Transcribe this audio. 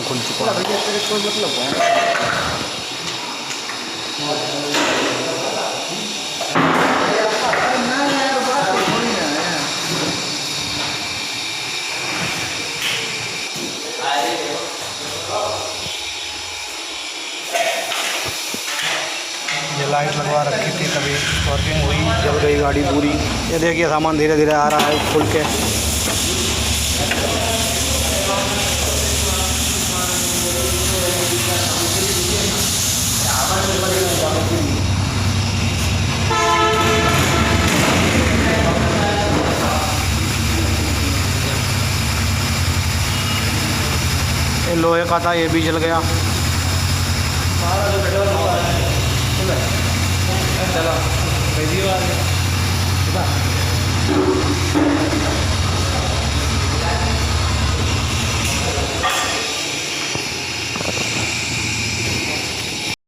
खुल चुका है। ये लाइट लगवा रखी थी तभी वर्किंग हुई, जल गई गाड़ी पूरी। ये देखिए सामान धीरे धीरे आ रहा है खुल के। ये लोहे का था, ये भी जल गया। चलो